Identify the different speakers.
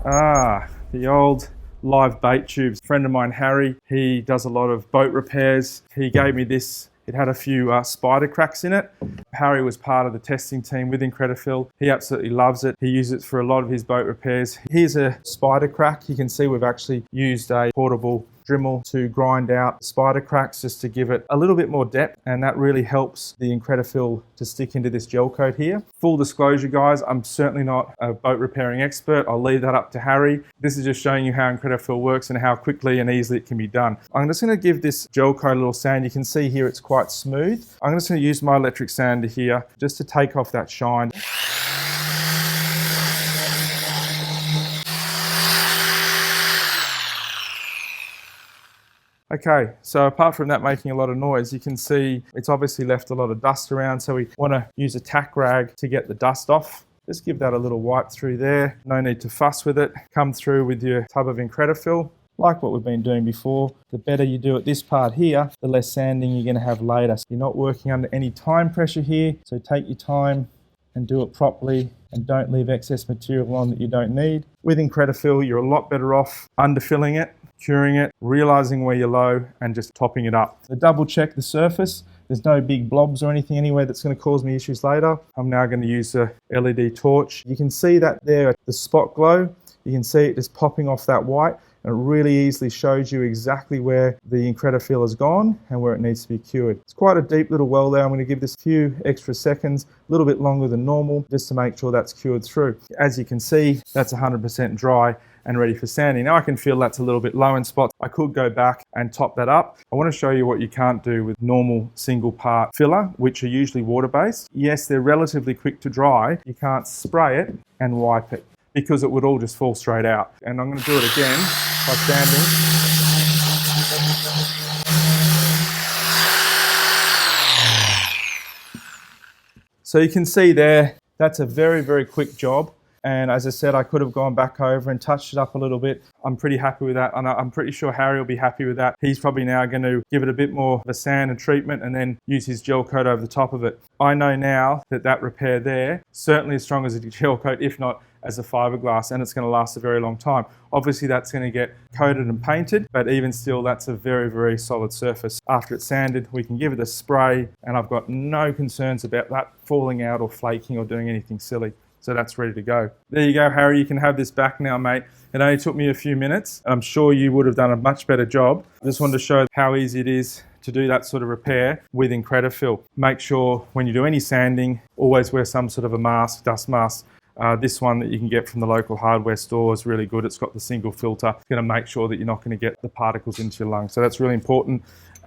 Speaker 1: The old live bait tubes. A friend of mine, Harry, he does a lot of boat repairs. He gave me this. It had a few spider cracks in it. Harry was part of the testing team with IncredaFILL. He absolutely loves it. He uses it for a lot of his boat repairs. Here's a spider crack. You can see we've actually used a portable Dremel to grind out spider cracks just to give it a little bit more depth, and that really helps the IncredaFILL to stick into this gel coat here. Full disclosure guys, I'm certainly not a boat repairing expert. I'll leave that up to Harry. This is just showing you how IncredaFILL works and how quickly and easily it can be done. I'm just going to give this gel coat a little sand. You can see here it's quite smooth. I'm just going to use my electric sander here just to take off that shine. Okay, so apart from that making a lot of noise, you can see it's obviously left a lot of dust around, so we want to use a tack rag to get the dust off. Just give that a little wipe through there. No need to fuss with it. Come through with your tub of IncredaFILL. Like what we've been doing before, the better you do at this part here, the less sanding you're going to have later. So you're not working under any time pressure here, so take your time and do it properly and don't leave excess material on that you don't need. With IncredaFILL, you're a lot better off underfilling it, curing it, realizing where you're low and just topping it up. So double check the surface. There's no big blobs or anything anywhere that's going to cause me issues later. I'm now going to use a LED torch. You can see that there, the spot glow. You can see it just popping off that white. And it really easily shows you exactly where the IncredaFILL has gone and where it needs to be cured. It's quite a deep little well there. I'm going to give this a few extra seconds, a little bit longer than normal, just to make sure that's cured through. As you can see, that's 100% dry and ready for sanding. Now I can feel that's a little bit low in spots. I could go back and top that up. I want to show you what you can't do with normal single part filler, which are usually water-based. Yes, they're relatively quick to dry. You can't spray it and wipe it, because it would all just fall straight out. And I'm going to do it again by sanding. So you can see there, that's a very, very quick job. And as I said, I could have gone back over and touched it up a little bit. I'm pretty happy with that. And I'm pretty sure Harry will be happy with that. He's probably now going to give it a bit more of a sand and treatment and then use his gel coat over the top of it. I know now that that repair there, certainly as strong as a gel coat, if not as a fiberglass, and it's going to last a very long time. Obviously that's going to get coated and painted, but even still that's a very, very solid surface. After it's sanded, we can give it a spray, and I've got no concerns about that falling out or flaking or doing anything silly. So that's ready to go. There you go, Harry, you can have this back now, mate. It only took me a few minutes. I'm sure you would have done a much better job. I just wanted to show how easy it is to do that sort of repair with IncredaFILL. Make sure when you do any sanding, always wear some sort of a mask, dust mask. This one that you can get from the local hardware store is really good. It's got the single filter. It's going to make sure that you're not going to get the particles into your lungs. So that's really important.